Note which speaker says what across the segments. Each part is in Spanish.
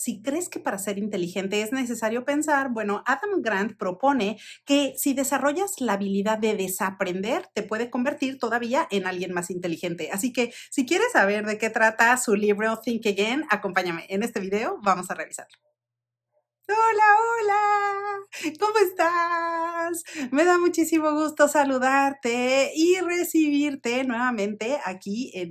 Speaker 1: si crees que para ser inteligente es necesario pensar, bueno, Adam Grant propone que si desarrollas la habilidad de desaprender, te puede convertir todavía en alguien más inteligente. Así que si quieres saber de qué trata su libro Think Again, acompáñame en este video, vamos a revisarlo. Hola, hola, ¿cómo estás? Me da muchísimo gusto saludarte y recibirte nuevamente aquí en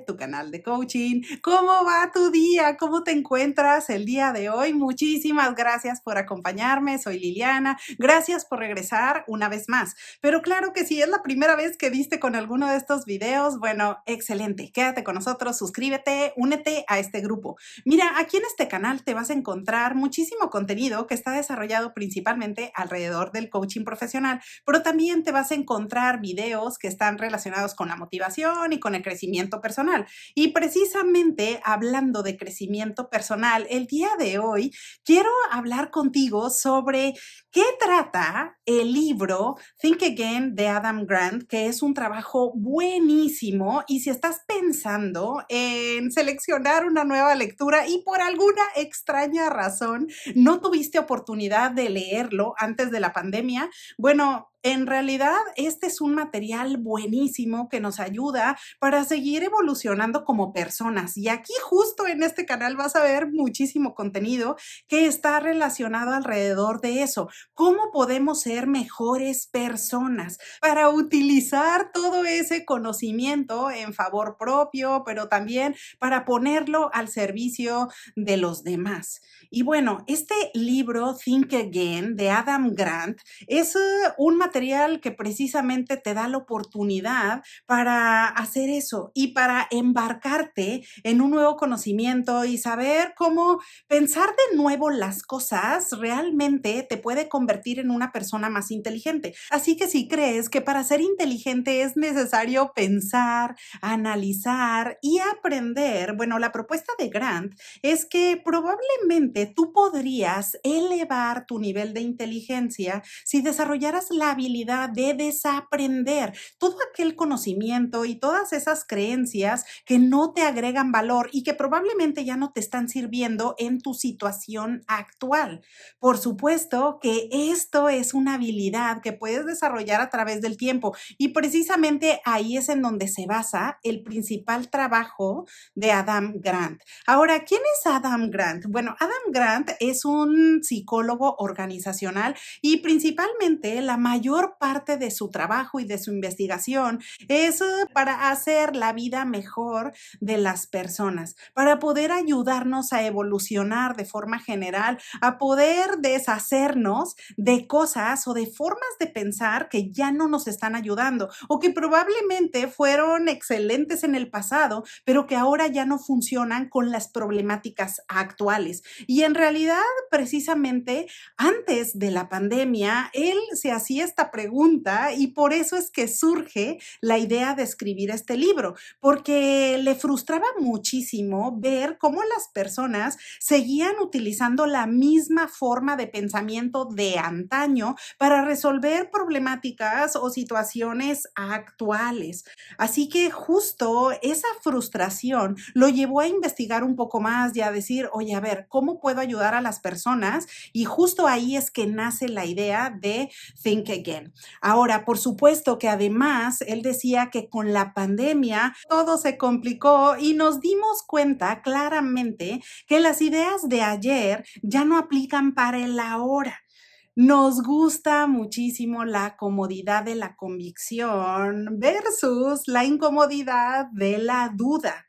Speaker 1: tu canal de coaching. ¿Cómo va tu día? ¿Cómo te encuentras el día de hoy? Muchísimas gracias por acompañarme. Soy Liliana. Gracias por regresar una vez más. Pero claro que si es la primera vez que viste con alguno de estos videos, bueno, excelente. Quédate con nosotros, suscríbete, únete a este grupo. Mira, aquí en este canal te vas a encontrar muchísimo contenido que está desarrollado principalmente alrededor del coaching profesional, pero también te vas a encontrar videos que están relacionados con la motivación y con el crecimiento personal. Y precisamente hablando de crecimiento personal, el día de hoy quiero hablar contigo sobre qué trata el libro Think Again de Adam Grant, que es un trabajo buenísimo. Y si estás pensando en seleccionar una nueva lectura y por alguna extraña razón no tuviste oportunidad de leerlo antes de la pandemia, bueno, en realidad este es un material buenísimo que nos ayuda para seguir evolucionando como personas. Y aquí justo en este canal vas a ver muchísimo contenido que está relacionado alrededor de eso. ¿Cómo podemos ser mejores personas para utilizar todo ese conocimiento en favor propio, pero también para ponerlo al servicio de los demás? Y bueno, este libro Think Again de Adam Grant es un material que precisamente te da la oportunidad para hacer eso y para embarcarte en un nuevo conocimiento y saber cómo pensar de nuevo las cosas realmente te puede convertir en una persona más inteligente. Así que si crees que para ser inteligente es necesario pensar, analizar y aprender, bueno, la propuesta de Grant es que probablemente tú podrías elevar tu nivel de inteligencia si desarrollaras la habilidad de desaprender todo aquel conocimiento y todas esas creencias que no te agregan valor y que probablemente ya no te están sirviendo en tu situación actual. Por supuesto que esto es una habilidad que puedes desarrollar a través del tiempo y precisamente ahí es en donde se basa el principal trabajo de Adam Grant. Ahora, ¿quién es Adam Grant? Bueno, Adam Grant es un psicólogo organizacional y principalmente la mayor parte de su trabajo y de su investigación es para hacer la vida mejor de las personas, para poder ayudarnos a evolucionar de forma general, a poder deshacernos de cosas o de formas de pensar que ya no nos están ayudando o que probablemente fueron excelentes en el pasado, pero que ahora ya no funcionan con las problemáticas actuales. Y en realidad, precisamente antes de la pandemia, él se hacía esta pregunta y por eso es que surge la idea de escribir este libro, porque le frustraba muchísimo ver cómo las personas seguían utilizando la misma forma de pensamiento de antaño para resolver problemáticas o situaciones actuales. Así que justo esa frustración lo llevó a investigar un poco más y a decir, oye, a ver, ¿cómo puedo ayudar a las personas? Y justo ahí es que nace la idea de Think Again. Ahora, por supuesto que además él decía que con la pandemia todo se complicó y nos dimos cuenta claramente que las ideas de ayer ya no aplican para el ahora. Nos gusta muchísimo la comodidad de la convicción versus la incomodidad de la duda.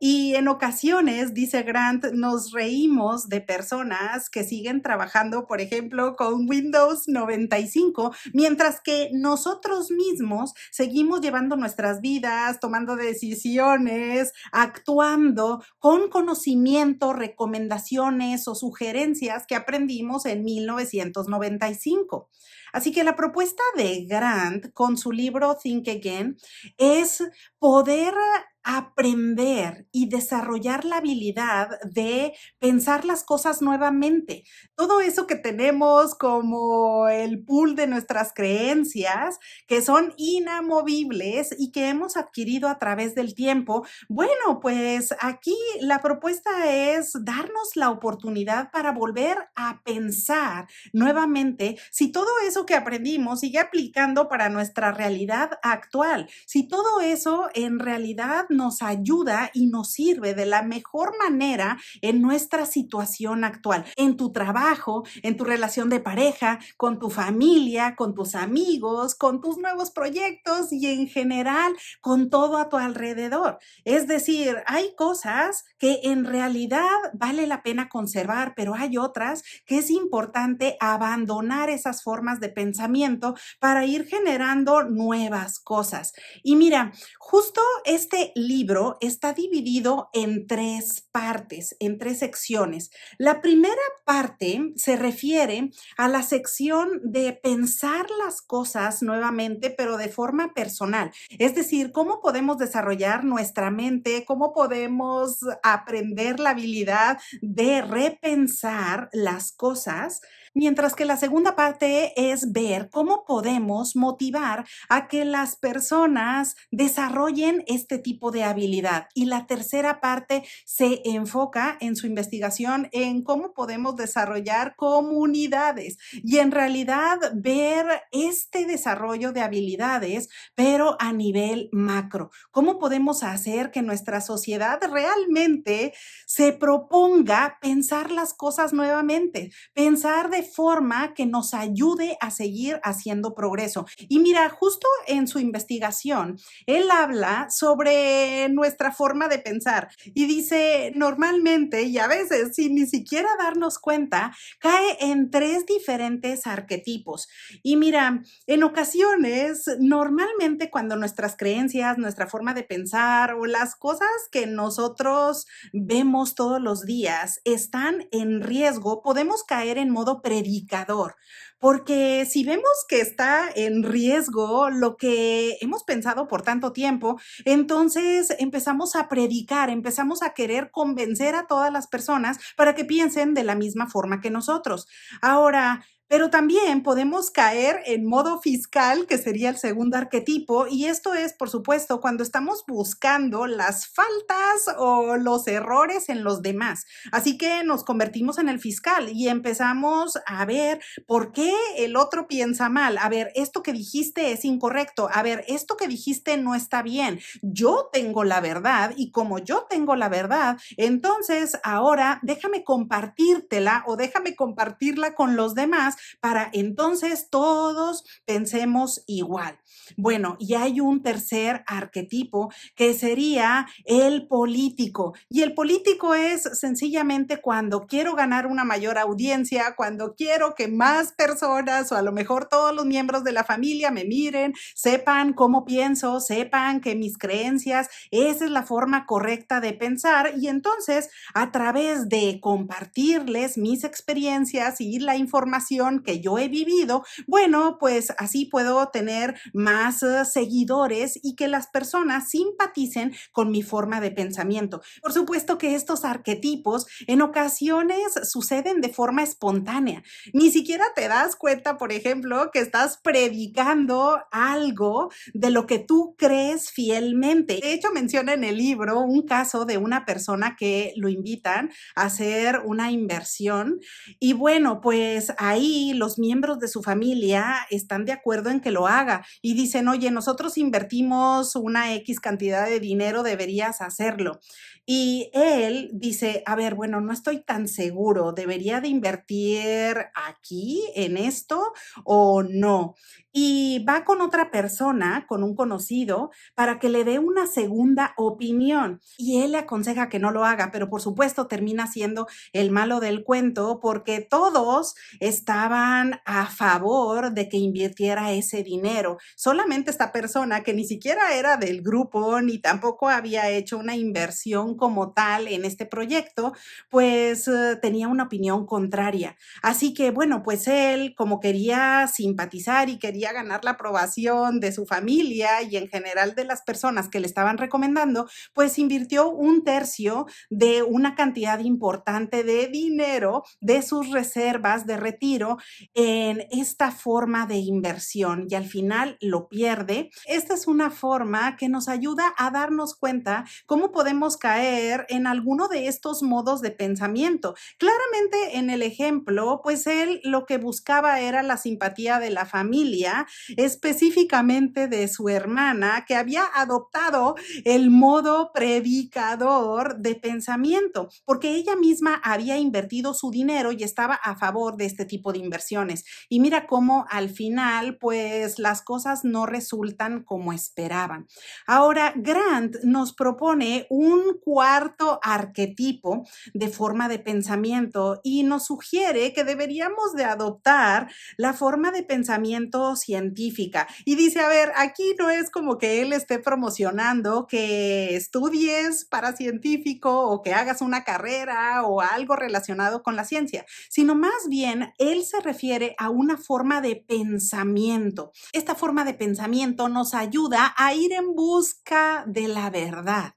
Speaker 1: Y en ocasiones, dice Grant, nos reímos de personas que siguen trabajando, por ejemplo, con Windows 95, mientras que nosotros mismos seguimos llevando nuestras vidas, tomando decisiones, actuando con conocimiento, recomendaciones o sugerencias que aprendimos en 1995. Así que la propuesta de Grant con su libro Think Again es poder aprender y desarrollar la habilidad de pensar las cosas nuevamente. Todo eso que tenemos como el pool de nuestras creencias, que son inamovibles y que hemos adquirido a través del tiempo, bueno, pues aquí la propuesta es darnos la oportunidad para volver a pensar nuevamente si todo eso que aprendimos sigue aplicando para nuestra realidad actual, si todo eso en realidad nos ayuda y nos sirve de la mejor manera en nuestra situación actual, en tu trabajo, en tu relación de pareja, con tu familia, con tus amigos, con tus nuevos proyectos y en general con todo a tu alrededor. Es decir, hay cosas que en realidad vale la pena conservar, pero hay otras que es importante abandonar esas formas de pensamiento para ir generando nuevas cosas. Y mira, justo este libro está dividido en tres partes, en tres secciones. La primera parte se refiere a la sección de pensar las cosas nuevamente, pero de forma personal. Es decir, cómo podemos desarrollar nuestra mente, cómo podemos aprender la habilidad de repensar las cosas, mientras que la segunda parte es ver cómo podemos motivar a que las personas desarrollen este tipo de habilidad. Y la tercera parte se enfoca en su investigación en cómo podemos desarrollar comunidades y en realidad ver este desarrollo de habilidades, pero a nivel macro. ¿Cómo podemos hacer que nuestra sociedad realmente se proponga pensar las cosas nuevamente? Pensar de forma que nos ayude a seguir haciendo progreso. Y mira, justo en su investigación, él habla sobre nuestra forma de pensar y dice, normalmente y a veces sin ni siquiera darnos cuenta, cae en tres diferentes arquetipos. Y mira, en ocasiones, normalmente cuando nuestras creencias, nuestra forma de pensar o las cosas que nosotros vemos todos los días están en riesgo, podemos caer en modo predicador, porque si vemos que está en riesgo lo que hemos pensado por tanto tiempo, entonces empezamos a predicar, empezamos a querer convencer a todas las personas para que piensen de la misma forma que nosotros. Ahora, pero también podemos caer en modo fiscal, que sería el segundo arquetipo, y esto es, por supuesto, cuando estamos buscando las faltas o los errores en los demás. Así que nos convertimos en el fiscal y empezamos a ver por qué el otro piensa mal. A ver, esto que dijiste es incorrecto. A ver, esto que dijiste no está bien. Yo tengo la verdad y como yo tengo la verdad, entonces ahora déjame compartírtela o déjame compartirla con los demás para entonces todos pensemos igual. Bueno, y hay un tercer arquetipo que sería el político. Y el político es sencillamente cuando quiero ganar una mayor audiencia, cuando quiero que más personas o a lo mejor todos los miembros de la familia me miren, sepan cómo pienso, sepan que mis creencias, esa es la forma correcta de pensar. Y entonces, a través de compartirles mis experiencias y la información que yo he vivido, bueno, pues así puedo tener más seguidores y que las personas simpaticen con mi forma de pensamiento. Por supuesto que estos arquetipos en ocasiones suceden de forma espontánea. Ni siquiera te das cuenta, por ejemplo, que estás predicando algo de lo que tú crees fielmente. De hecho, menciona en el libro un caso de una persona que lo invitan a hacer una inversión y bueno, pues ahí los miembros de su familia están de acuerdo en que lo haga y dicen, oye, nosotros invertimos una X cantidad de dinero, deberías hacerlo. Y él dice, a ver, bueno, no estoy tan seguro, ¿debería de invertir aquí en esto o no? Y va con otra persona, con un conocido, para que le dé una segunda opinión. Y él le aconseja que no lo haga, pero por supuesto termina siendo el malo del cuento porque todos están estaban a favor de que invirtiera ese dinero. Solamente esta persona, que ni siquiera era del grupo ni tampoco había hecho una inversión como tal en este proyecto, pues tenía una opinión contraria. Así que bueno, pues él, como quería simpatizar y quería ganar la aprobación de su familia y en general de las personas que le estaban recomendando, pues invirtió un tercio de una cantidad importante de dinero de sus reservas de retiro en esta forma de inversión y al final lo pierde. Esta es una forma que nos ayuda a darnos cuenta cómo podemos caer en alguno de estos modos de pensamiento. Claramente en el ejemplo, pues él lo que buscaba era la simpatía de la familia, específicamente de su hermana, que había adoptado el modo predicador de pensamiento, porque ella misma había invertido su dinero y estaba a favor de este tipo de inversiones. Y mira cómo al final, pues las cosas no resultan como esperaban. Ahora, Grant nos propone un cuarto arquetipo de forma de pensamiento y nos sugiere que deberíamos de adoptar la forma de pensamiento científica. Y dice, a ver, aquí no es como que él esté promocionando que estudies para científico o que hagas una carrera o algo relacionado con la ciencia, sino más bien él se refiere a una forma de pensamiento. Esta forma de pensamiento nos ayuda a ir en busca de la verdad,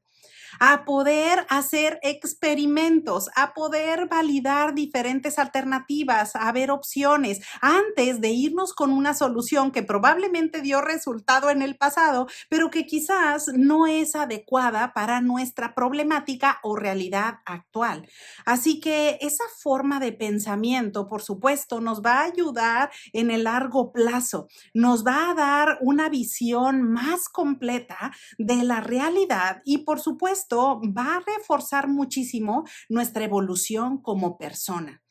Speaker 1: a poder hacer experimentos, a poder validar diferentes alternativas, a ver opciones, antes de irnos con una solución que probablemente dio resultado en el pasado, pero que quizás no es adecuada para nuestra problemática o realidad actual. Así que esa forma de pensamiento, por supuesto, nos va a ayudar en el largo plazo, nos va a dar una visión más completa de la realidad y por supuesto va a reforzar muchísimo nuestra evolución como persona.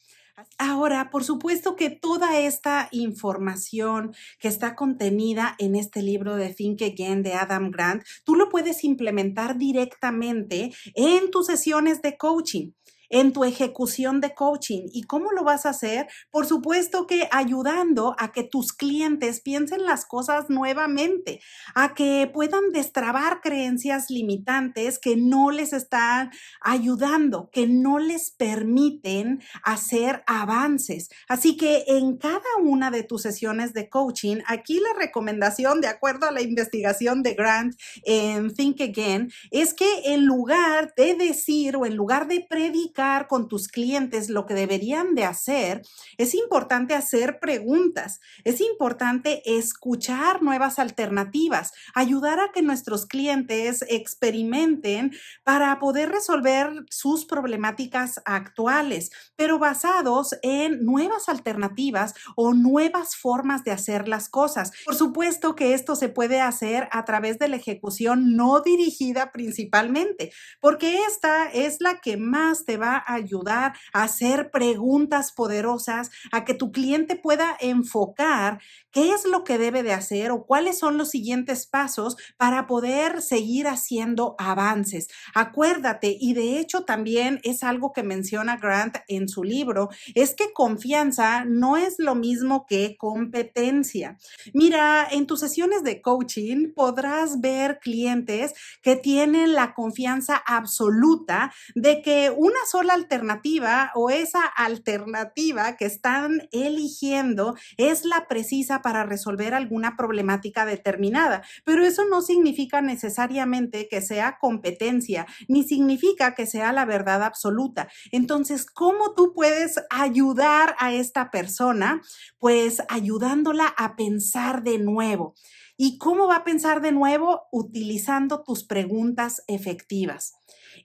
Speaker 1: Ahora, por supuesto que toda esta información que está contenida en este libro de Think Again de Adam Grant, tú lo puedes implementar directamente en tus sesiones de coaching, en tu ejecución de coaching. ¿Y cómo lo vas a hacer? Por supuesto que ayudando a que tus clientes piensen las cosas nuevamente, a que puedan destrabar creencias limitantes que no les están ayudando, que no les permiten hacer avances. Así que en cada una de tus sesiones de coaching, aquí la recomendación, de acuerdo a la investigación de Grant en Think Again, es que en lugar de decir o en lugar de predicar con tus clientes lo que deberían de hacer, es importante hacer preguntas, es importante escuchar nuevas alternativas, ayudar a que nuestros clientes experimenten para poder resolver sus problemáticas actuales, pero basados en nuevas alternativas o nuevas formas de hacer las cosas. Por supuesto que esto se puede hacer a través de la ejecución no dirigida principalmente, porque esta es la que más te va a ayudar a hacer preguntas poderosas, a que tu cliente pueda enfocar qué es lo que debe de hacer o cuáles son los siguientes pasos para poder seguir haciendo avances. Acuérdate, y de hecho también es algo que menciona Grant en su libro, es que confianza no es lo mismo que competencia. Mira, en tus sesiones de coaching podrás ver clientes que tienen la confianza absoluta de que una sola alternativa o esa alternativa que están eligiendo es la precisa para resolver alguna problemática determinada, pero eso no significa necesariamente que sea competencia, ni significa que sea la verdad absoluta. Entonces, ¿cómo tú puedes ayudar a esta persona? Pues ayudándola a pensar de nuevo. ¿Y cómo va a pensar de nuevo? Utilizando tus preguntas efectivas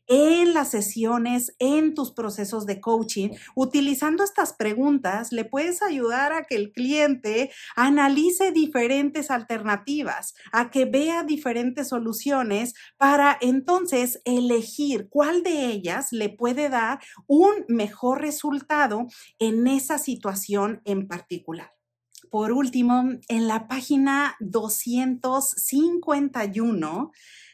Speaker 1: en las sesiones, en tus procesos de coaching. Utilizando estas preguntas, le puedes ayudar a que el cliente analice diferentes alternativas, a que vea diferentes soluciones para entonces elegir cuál de ellas le puede dar un mejor resultado en esa situación en particular. Por último, en la página 251,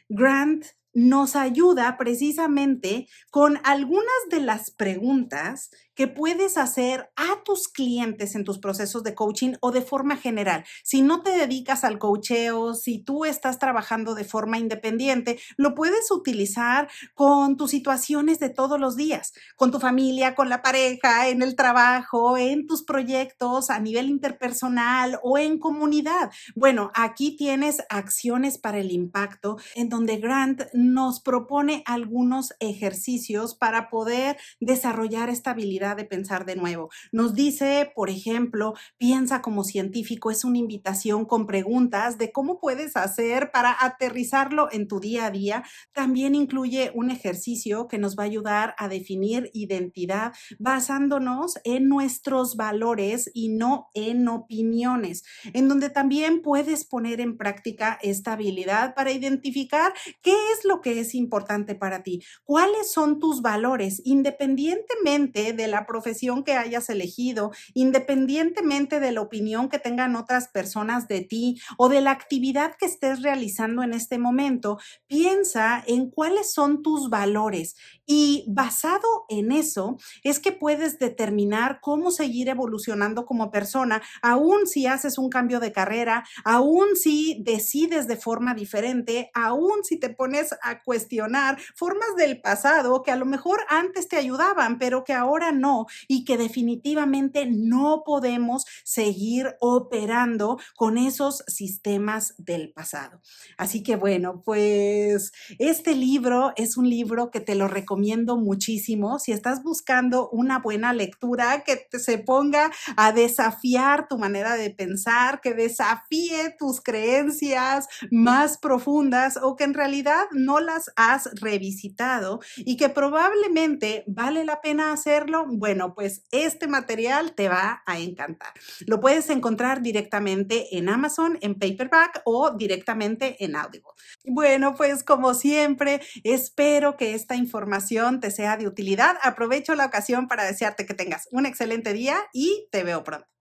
Speaker 1: Grant nos ayuda precisamente con algunas de las preguntas que puedes hacer a tus clientes en tus procesos de coaching o de forma general. Si no te dedicas al coacheo, si tú estás trabajando de forma independiente, lo puedes utilizar con tus situaciones de todos los días, con tu familia, con la pareja, en el trabajo, en tus proyectos a nivel interpersonal o en comunidad. Bueno, aquí tienes acciones para el impacto, en donde Grant nos propone algunos ejercicios para poder desarrollar esta habilidad de pensar de nuevo. Nos dice, por ejemplo, piensa como científico, es una invitación con preguntas de cómo puedes hacer para aterrizarlo en tu día a día. También incluye un ejercicio que nos va a ayudar a definir identidad basándonos en nuestros valores y no en opiniones, en donde también puedes poner en práctica esta habilidad para identificar qué es lo que es importante para ti, cuáles son tus valores, independientemente de la profesión que hayas elegido, independientemente de la opinión que tengan otras personas de ti o de la actividad que estés realizando en este momento. Piensa en cuáles son tus valores y basado en eso es que puedes determinar cómo seguir evolucionando como persona, aún si haces un cambio de carrera, aún si decides de forma diferente, aún si te pones a cuestionar formas del pasado que a lo mejor antes te ayudaban, pero que ahora no, y que definitivamente no podemos seguir operando con esos sistemas del pasado. Así que bueno, pues este libro es un libro que te lo recomiendo muchísimo. Si estás buscando una buena lectura que se ponga a desafiar tu manera de pensar, que desafíe tus creencias más profundas o que en realidad no las has revisitado y que probablemente vale la pena hacerlo, bueno, pues este material te va a encantar. Lo puedes encontrar directamente en Amazon, en paperback o directamente en Audible. Bueno, pues como siempre, espero que esta información te sea de utilidad. Aprovecho la ocasión para desearte que tengas un excelente día y te veo pronto.